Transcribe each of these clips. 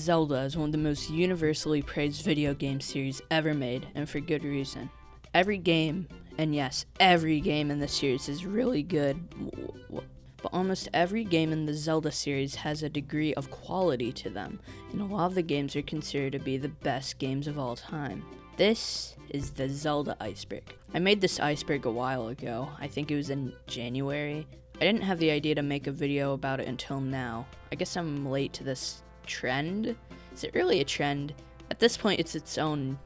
Zelda is one of the most universally praised video game series ever made, and for good reason. Every game, and yes, every game in the series is really good, but almost every game in the Zelda series has a degree of quality to them, and a lot of the games are considered to be the best games of all time. This is the Zelda Iceberg. I made this iceberg a while ago. I think it was in January. I didn't have the idea to make a video about it until now. I guess I'm late to this trend? Is it really a trend? At this point, it's its own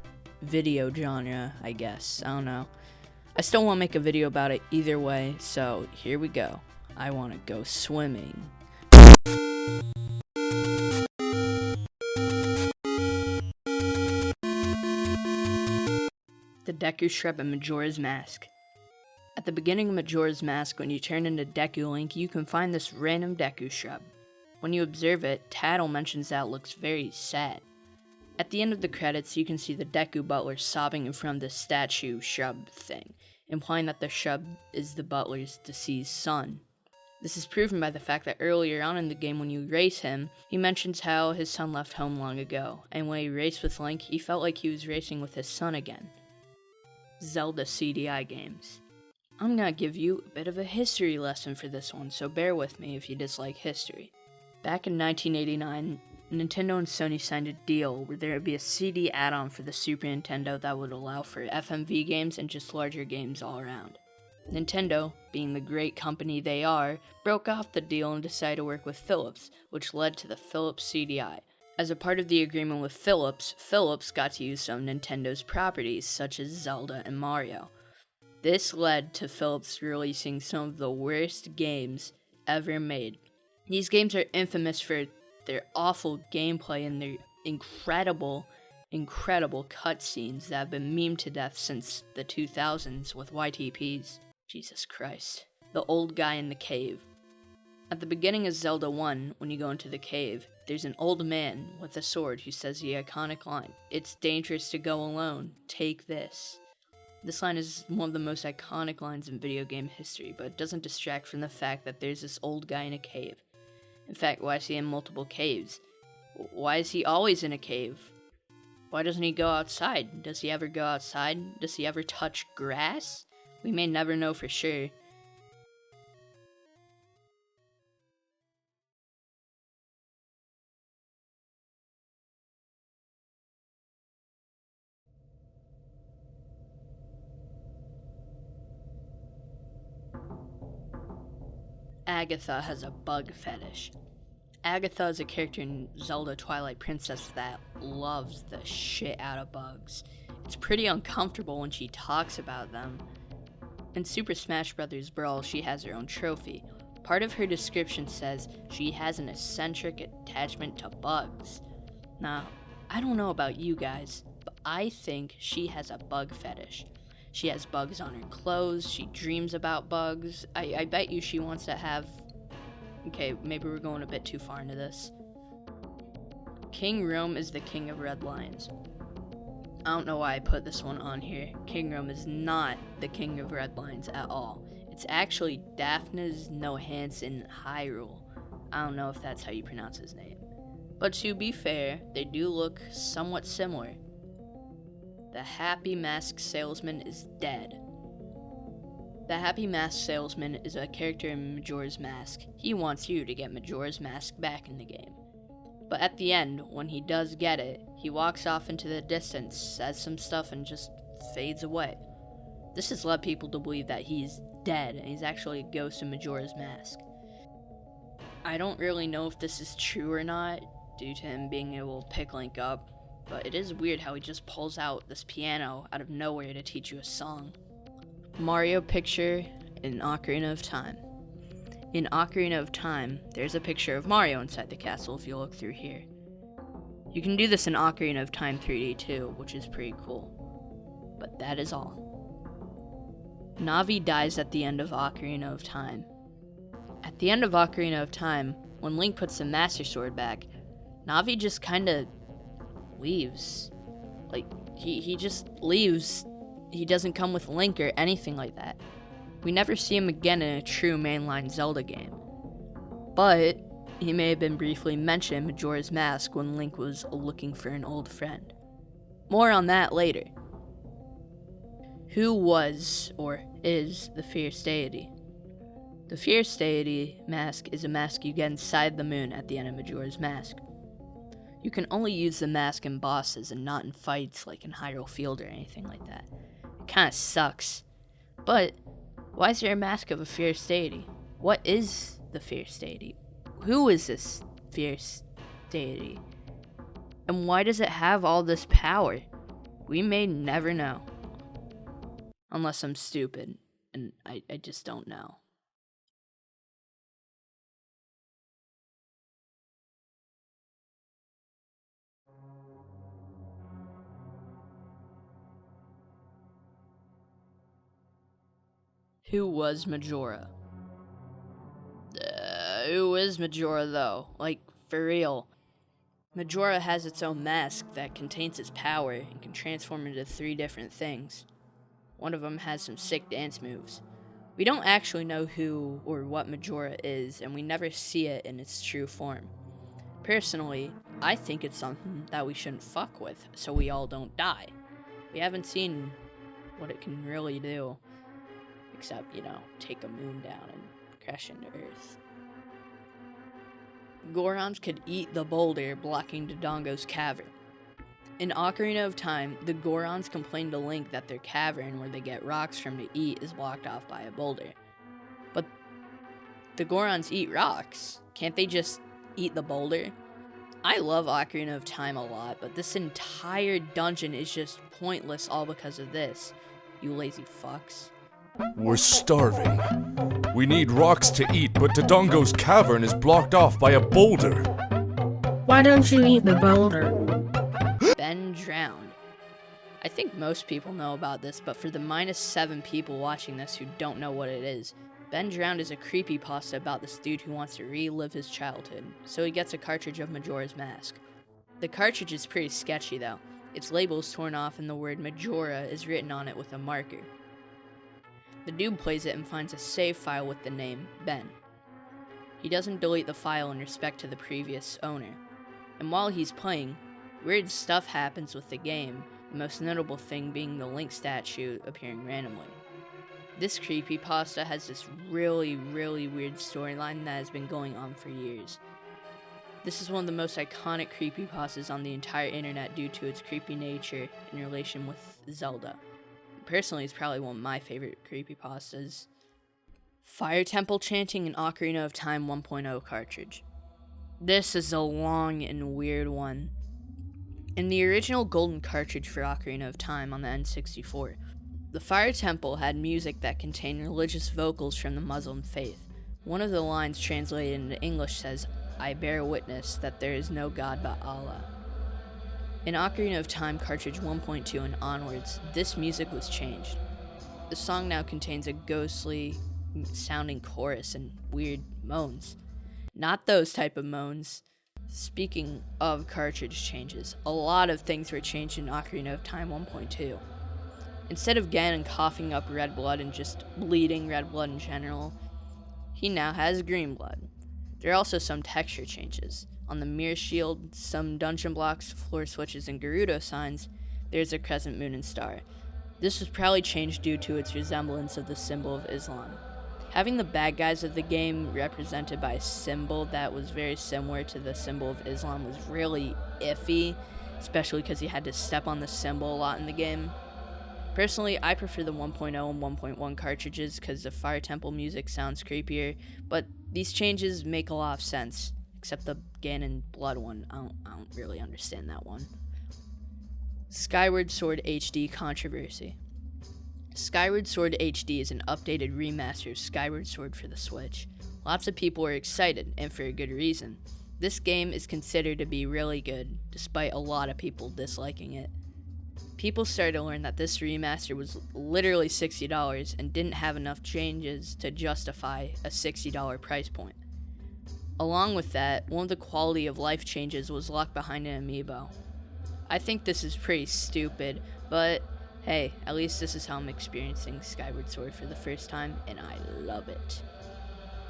video genre, I guess. I don't know. I still want to make a video about it either way, so here we go. I want to go swimming. The Deku Shrub and Majora's Mask. At the beginning of Majora's Mask, when you turn into Deku Link, you can find this random Deku Shrub. When you observe it, Tattle mentions that it looks very sad. At the end of the credits, you can see the Deku Butler sobbing in front of the statue shrub thing, implying that the shrub is the butler's deceased son. This is proven by the fact that earlier on in the game when you race him, he mentions how his son left home long ago, and when he raced with Link, he felt like he was racing with his son again. Zelda CDI games. I'm gonna give you a bit of a history lesson for this one, so bear with me if you dislike history. Back in 1989, Nintendo and Sony signed a deal where there would be a CD add-on for the Super Nintendo that would allow for FMV games and just larger games all around. Nintendo, being the great company they are, broke off the deal and decided to work with Philips, which led to the Philips CDI. As a part of the agreement with Philips, Philips got to use some of Nintendo's properties, such as Zelda and Mario. This led to Philips releasing some of the worst games ever made. These games are infamous for their awful gameplay and their incredible cutscenes that have been memed to death since the 2000s with YTPs. Jesus Christ. The old guy in the cave. At the beginning of Zelda 1, when you go into the cave, there's an old man with a sword who says the iconic line, "It's dangerous to go alone, take this." This line is one of the most iconic lines in video game history, but it doesn't distract from the fact that there's this old guy in a cave. In fact, why is he in multiple caves? Why is he always in a cave? Why doesn't he go outside? Does he ever go outside? Does he ever touch grass? We may never know for sure. Agatha has a bug fetish. Agatha is a character in Zelda Twilight Princess that loves the shit out of bugs. It's pretty uncomfortable when she talks about them. In Super Smash Bros. Brawl, she has her own trophy. Part of her description says she has an eccentric attachment to bugs. Now, I don't know about you guys, but I think she has a bug fetish. She has bugs on her clothes, she dreams about bugs. I bet you she wants to have... Okay, maybe we're going a bit too far into this. King Rhoam is the king of red lions. I don't know why I put this one on here. King Rhoam is not the king of red lions at all. It's actually Daphne's Nohansen Hyrule. I don't know if that's how you pronounce his name. But to be fair, they do look somewhat similar. The Happy Mask Salesman is dead. The Happy Mask Salesman is a character in Majora's Mask. He wants you to get Majora's Mask back in the game. But at the end, when he does get it, he walks off into the distance, says some stuff, and just fades away. This has led people to believe that he's dead, and he's actually a ghost in Majora's Mask. I don't really know if this is true or not, due to him being able to pick Link up, but it is weird how he just pulls out this piano out of nowhere to teach you a song. Mario picture in Ocarina of Time. In Ocarina of Time, there's a picture of Mario inside the castle if you look through here. You can do this in Ocarina of Time 3D too, which is pretty cool. But that is all. Navi dies at the end of Ocarina of Time. At the end of Ocarina of Time, when Link puts the Master Sword back, Navi just kinda leaves. Like, he just leaves. He doesn't come with Link or anything like that. We never see him again in a true mainline Zelda game. But He may have been briefly mentioned in Majora's Mask when Link was looking for an old friend. More on that later. Who was, or is, the fierce deity? The fierce deity mask is a mask you get inside the moon at the end of Majora's Mask. You can only use the mask in bosses and not in fights like in Hyrule Field or anything like that. It kinda sucks. But, why is there a mask of a fierce deity? What is the fierce deity? Who is this fierce deity? And why does it have all this power? We may never know. Unless I'm stupid, and I just don't know. Who was Majora? Who is Majora, though? Like, for real. Majora has its own mask that contains its power and can transform into 3 different things. One of them has some sick dance moves. We don't actually know who or what Majora is, and we never see it in its true form. Personally, I think it's something that we shouldn't fuck with, so we all don't die. We haven't seen what it can really do. Except, take a moon down and crash into Earth. Gorons could eat the boulder blocking Dodongo's cavern. In Ocarina of Time, the Gorons complained to Link that their cavern, where they get rocks from to eat, is blocked off by a boulder. But the Gorons eat rocks. Can't they just eat the boulder? I love Ocarina of Time a lot, but this entire dungeon is just pointless all because of this. You lazy fucks. We're starving. We need rocks to eat, but Dodongo's cavern is blocked off by a boulder. Why don't you eat the boulder? Ben drowned. I think most people know about this, but for the -7 people watching this who don't know what it is, Ben Drowned is a creepypasta about this dude who wants to relive his childhood, so he gets a cartridge of Majora's Mask. The cartridge is pretty sketchy though. Its label is torn off and the word Majora is written on it with a marker. The dude plays it and finds a save file with the name Ben. He doesn't delete the file in respect to the previous owner. And while he's playing, weird stuff happens with the game, the most notable thing being the Link statue appearing randomly. This creepypasta has this really weird storyline that has been going on for years. This is one of the most iconic creepypastas on the entire internet due to its creepy nature in relation with Zelda. Personally, it's probably one of my favorite creepypastas. Fire Temple chanting in Ocarina of Time 1.0 cartridge. This is a long and weird one. In the original golden cartridge for Ocarina of Time on the N64, the Fire Temple had music that contained religious vocals from the Muslim faith. One of the lines translated into English says, "I bear witness that there is no God but Allah." In Ocarina of Time cartridge 1.2 and onwards, this music was changed. The song now contains a ghostly sounding chorus and weird moans. Not those type of moans. Speaking of cartridge changes, a lot of things were changed in Ocarina of Time 1.2. Instead of Ganon coughing up red blood and just bleeding red blood in general, he now has green blood. There are also some texture changes. On the mirror shield, some dungeon blocks, floor switches, and Gerudo signs, there's a crescent moon and star. This was probably changed due to its resemblance of the symbol of Islam. Having the bad guys of the game represented by a symbol that was very similar to the symbol of Islam was really iffy, especially because you had to step on the symbol a lot in the game. Personally, I prefer the 1.0 and 1.1 cartridges because the Fire Temple music sounds creepier, but these changes make a lot of sense. Except the Ganon Blood one. I don't really understand that one. Skyward Sword HD controversy. Skyward Sword HD is an updated remaster of Skyward Sword for the Switch. Lots of people are excited, and for a good reason. This game is considered to be really good, despite a lot of people disliking it. People started to learn that this remaster was literally $60 and didn't have enough changes to justify a $60 price point. Along with that, one of the quality of life changes was locked behind an amiibo. I think this is pretty stupid, but hey, at least this is how I'm experiencing Skyward Sword for the first time, and I love it.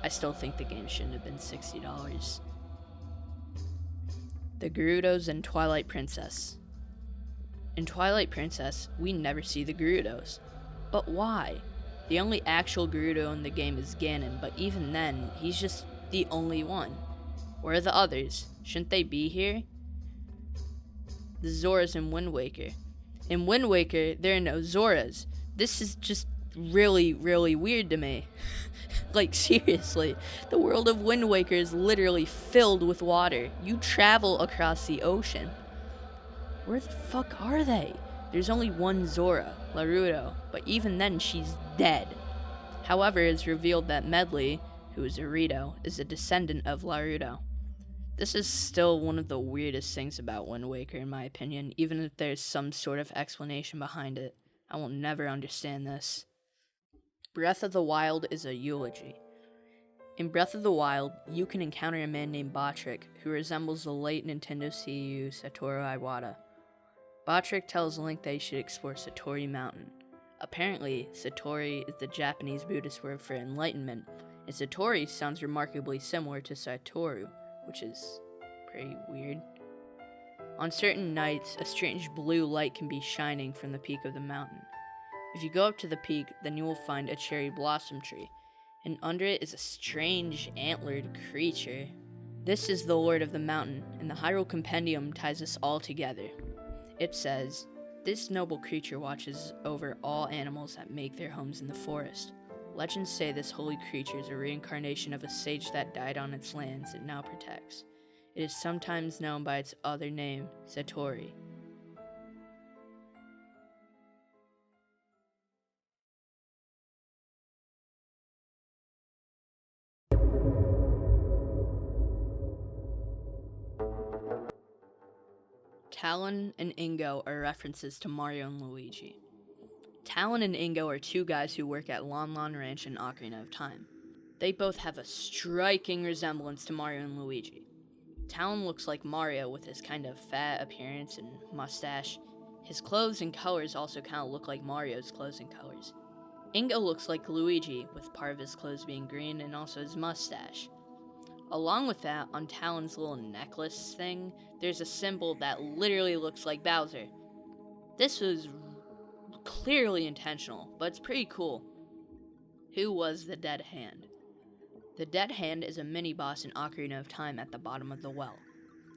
I still think the game shouldn't have been $60. The Gerudos and Twilight Princess. In Twilight Princess, we never see the Gerudos. But why? The only actual Gerudo in the game is Ganon, but even then, he's just the only one. Where are the others? Shouldn't they be here? The Zoras in Wind Waker. In Wind Waker, there are no Zoras. This is just really, really weird to me. Like, seriously, the world of Wind Waker is literally filled with water. You travel across the ocean. Where the fuck are they? There's only one Zora, Gerudo, but even then she's dead. However, it's revealed that Medley, who is a Gerudo, is a descendant of Gerudo. This is still one of the weirdest things about Wind Waker in my opinion, even if there's some sort of explanation behind it. I will never understand this. Breath of the Wild is a eulogy. In Breath of the Wild, you can encounter a man named Botrick, who resembles the late Nintendo CEO Satoru Iwata. Botrick tells Link that he should explore Satori Mountain. Apparently, Satori is the Japanese Buddhist word for enlightenment, and Satori sounds remarkably similar to Satoru, which is pretty weird. On certain nights, a strange blue light can be shining from the peak of the mountain. If you go up to the peak, then you will find a cherry blossom tree, and under it is a strange antlered creature. This is the Lord of the Mountain, and the Hyrule Compendium ties us all together. It says, "This noble creature watches over all animals that make their homes in the forest. Legends say this holy creature is a reincarnation of a sage that died on its lands it now protects. It is sometimes known by its other name, Satori." Talon and Ingo are references to Mario and Luigi. Talon and Ingo are two guys who work at Lon Lon Ranch in Ocarina of Time. They both have a striking resemblance to Mario and Luigi. Talon looks like Mario with his kind of fat appearance and mustache. His clothes and colors also kind of look like Mario's clothes and colors. Ingo looks like Luigi, with part of his clothes being green and also his mustache. Along with that, on Talon's little necklace thing, there's a symbol that literally looks like Bowser. This was clearly intentional, but it's pretty cool. Who was the Dead Hand? The Dead Hand is a mini-boss in Ocarina of Time at the bottom of the well.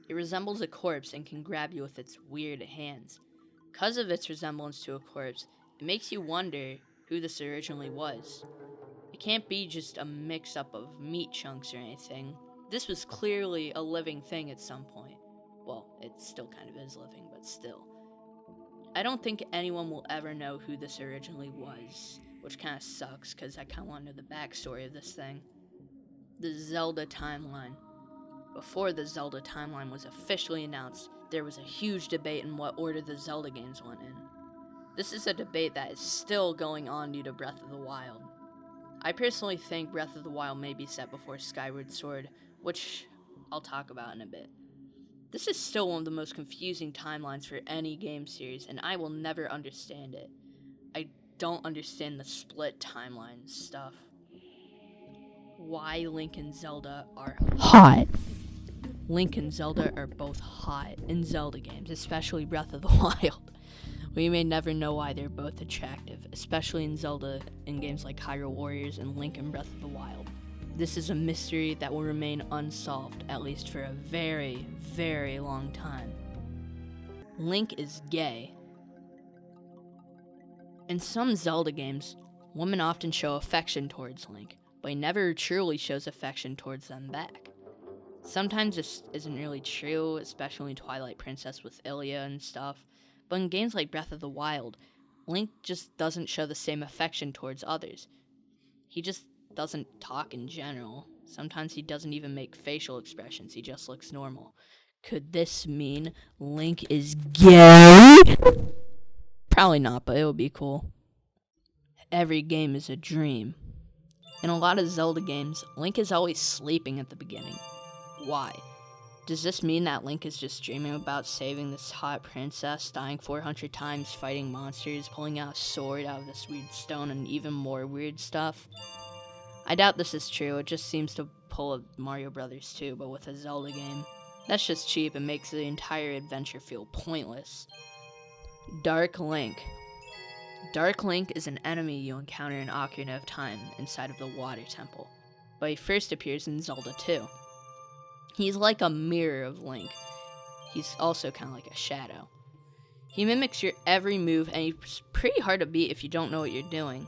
It resembles a corpse and can grab you with its weird hands. Because of its resemblance to a corpse, it makes you wonder who this originally was. It can't be just a mix-up of meat chunks or anything. This was clearly a living thing at some point. Well, it still kind of is living, but still. I don't think anyone will ever know who this originally was, which kind of sucks because I kind of want to know the backstory of this thing. The Zelda timeline. Before the Zelda timeline was officially announced, there was a huge debate in what order the Zelda games went in. This is a debate that is still going on due to Breath of the Wild. I personally think Breath of the Wild may be set before Skyward Sword, which I'll talk about in a bit. This is still one of the most confusing timelines for any game series, and I will never understand it. I don't understand the split timeline stuff. Why Link and Zelda are hot. Link and Zelda are both hot in Zelda games, especially Breath of the Wild. We may never know why they're both attractive, especially in Zelda in games like Hyrule Warriors and Link in Breath of the Wild. This is a mystery that will remain unsolved, at least for a very, very long time. Link is gay. In some Zelda games, women often show affection towards Link, but he never truly shows affection towards them back. Sometimes this isn't really true, especially in Twilight Princess with Ilya and stuff, but in games like Breath of the Wild, Link just doesn't show the same affection towards others. He just doesn't talk in general. Sometimes he doesn't even make facial expressions, he just looks normal. Could this mean Link is gay? Probably not, but it would be cool. Every game is a dream. In a lot of Zelda games, Link is always sleeping at the beginning. Why? Does this mean that Link is just dreaming about saving this hot princess, dying 400 times, fighting monsters, pulling out a sword out of this weird stone, and even more weird stuff? I doubt this is true, it just seems to pull a Mario Brothers 2, but with a Zelda game. That's just cheap and makes the entire adventure feel pointless. Dark Link. Dark Link is an enemy you encounter in Ocarina of Time inside of the Water Temple, but he first appears in Zelda 2. He's like a mirror of Link. He's also kind of like a shadow. He mimics your every move, and he's pretty hard to beat if you don't know what you're doing.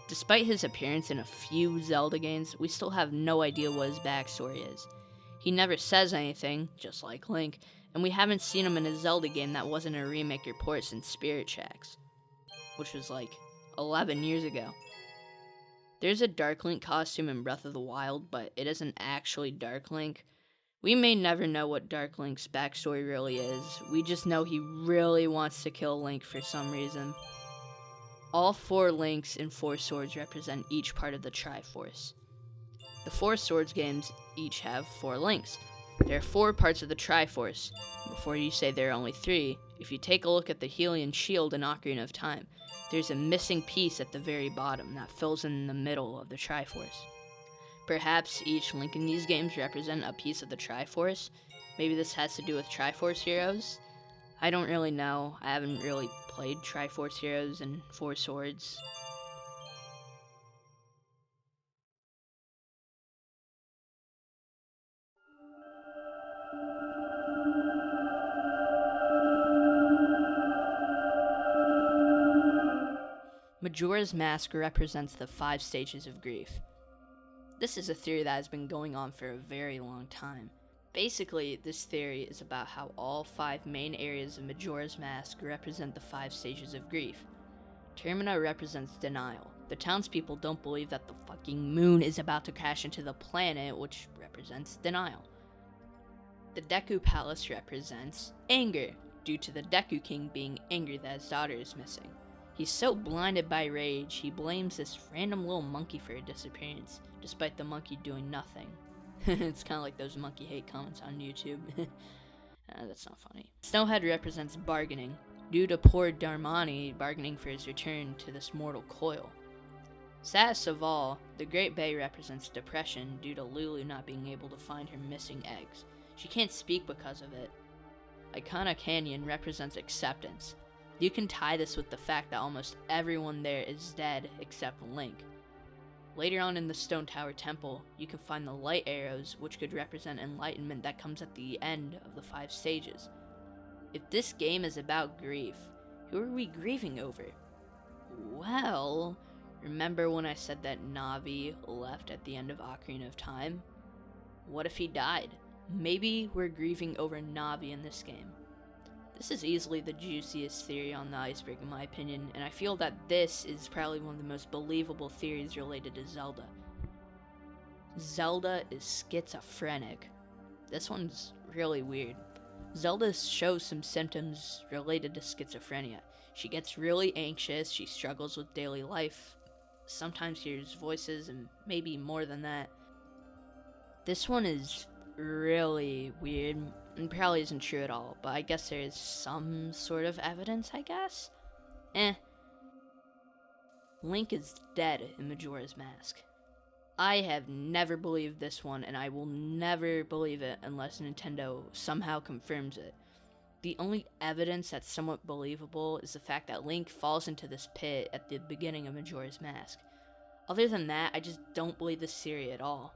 Despite his appearance in a few Zelda games, we still have no idea what his backstory is. He never says anything, just like Link, and we haven't seen him in a Zelda game that wasn't a remake or port since Spirit Tracks, which was like 11 years ago. There's a Dark Link costume in Breath of the Wild, but it isn't actually Dark Link. We may never know what Dark Link's backstory really is. We just know he really wants to kill Link for some reason. All 4 Links and 4 Swords represent each part of the Triforce. The 4 Swords games each have 4 Links. There are 4 parts of the Triforce. Before you say there are only 3, if you take a look at the Hylian shield in Ocarina of Time, there's a missing piece at the very bottom that fills in the middle of the Triforce. Perhaps each Link in these games represent a piece of the Triforce. Maybe this has to do with Triforce Heroes. I don't really know. I haven't really played Triforce Heroes and 4 Swords. Majora's Mask represents the 5 stages of grief. This is a theory that has been going on for a very long time. Basically, this theory is about how all 5 main areas of Majora's Mask represent the 5 stages of grief. Termina represents denial. The townspeople don't believe that the fucking moon is about to crash into the planet, which represents denial. The Deku Palace represents anger, due to the Deku King being angry that his daughter is missing. He's so blinded by rage, he blames this random little monkey for her disappearance, despite the monkey doing nothing. It's kind of like those monkey hate comments on YouTube. That's not funny. Snowhead represents bargaining, due to poor Darmani bargaining for his return to this mortal coil. Saddest of all, the Great Bay represents depression due to Lulu not being able to find her missing eggs. She can't speak because of it. Icona Canyon represents acceptance. You can tie this with the fact that almost everyone there is dead except Link. Later on in the Stone Tower Temple, you can find the light arrows, which could represent enlightenment that comes at the end of the 5 stages. If this game is about grief, who are we grieving over? Well, remember when I said that Navi left at the end of Ocarina of Time? What if he died? Maybe we're grieving over Navi in this game. This is easily the juiciest theory on the iceberg in my opinion, and I feel that this is probably one of the most believable theories related to Zelda. Zelda is schizophrenic. This one's really weird. Zelda shows some symptoms related to schizophrenia. She gets really anxious, she struggles with daily life, sometimes hears voices, and maybe more than that. This one is really weird and probably isn't true at all, but I guess there is some sort of evidence, I guess? Link is dead in Majora's Mask. I have never believed this one, and I will never believe it unless Nintendo somehow confirms it. The only evidence that's somewhat believable is the fact that Link falls into this pit at the beginning of Majora's Mask. Other than that, I just don't believe this theory at all.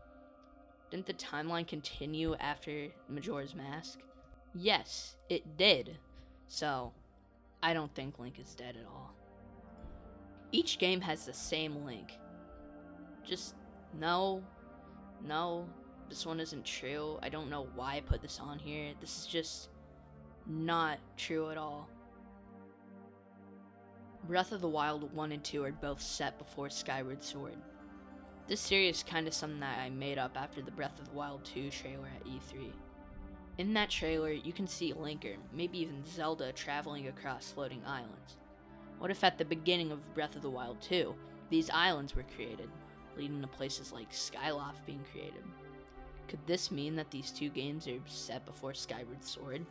Didn't the timeline continue after Majora's Mask? Yes, it did. So, I don't think Link is dead at all. Each game has the same Link. Just, no, this one isn't true. I don't know why I put this on here. This is just not true at all. Breath of the Wild 1 and 2 are both set before Skyward Sword. This theory is kind of something that I made up after the Breath of the Wild 2 trailer at E3. In that trailer, you can see Link, or maybe even Zelda, traveling across floating islands. What if at the beginning of Breath of the Wild 2, these islands were created, leading to places like Skyloft being created? Could this mean that these 2 games are set before Skyward Sword?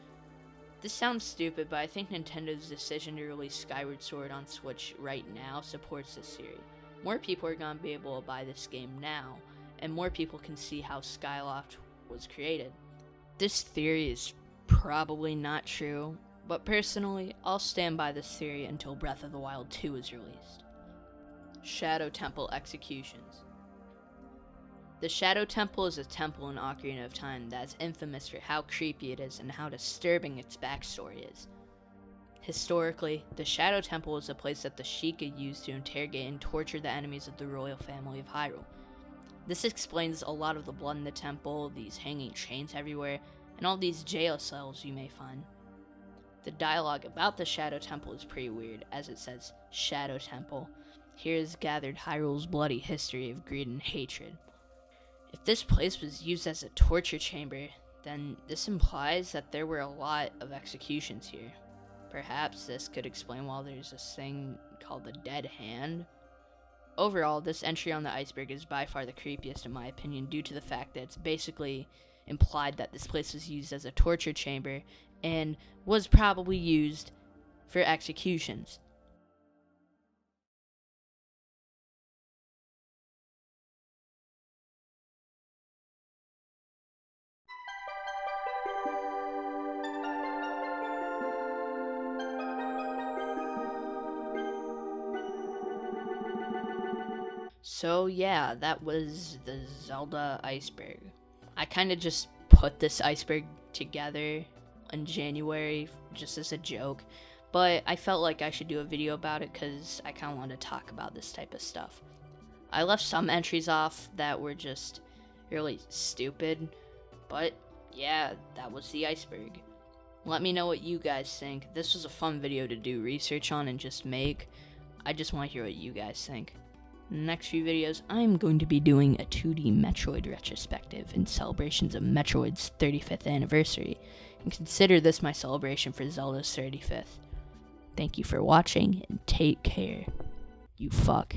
This sounds stupid, but I think Nintendo's decision to release Skyward Sword on Switch right now supports this theory. more people are going to be able to buy this game now, and more people can see how Skyloft was created. This theory is probably not true, but personally, I'll stand by this theory until Breath of the Wild 2 is released. Shadow Temple Executions. The Shadow Temple is a temple in Ocarina of Time that is infamous for how creepy it is and how disturbing its backstory is. Historically, the Shadow Temple is a place that the Sheikah used to interrogate and torture the enemies of the royal family of Hyrule. This explains a lot of the blood in the temple, these hanging chains everywhere, and all these jail cells you may find. The dialogue about the Shadow Temple is pretty weird, as it says, Shadow Temple. Here is gathered Hyrule's bloody history of greed and hatred. If this place was used as a torture chamber, then this implies that there were a lot of executions here. Perhaps this could explain why there's this thing called the Dead Hand. Overall, this entry on the iceberg is by far the creepiest in my opinion, due to the fact that it's basically implied that this place was used as a torture chamber and was probably used for executions. So yeah, that was the Zelda Iceberg. I kind of just put this iceberg together in January just as a joke, but I felt like I should do a video about it because I kind of want to talk about this type of stuff. I left some entries off that were just really stupid, but yeah, that was the iceberg. Let me know what you guys think. This was a fun video to do research on and just make. I just want to hear what you guys think. In the next few videos, I'm going to be doing a 2D Metroid retrospective in celebrations of Metroid's 35th anniversary, and consider this my celebration for Zelda's 35th. Thank you for watching, and take care. You fuck.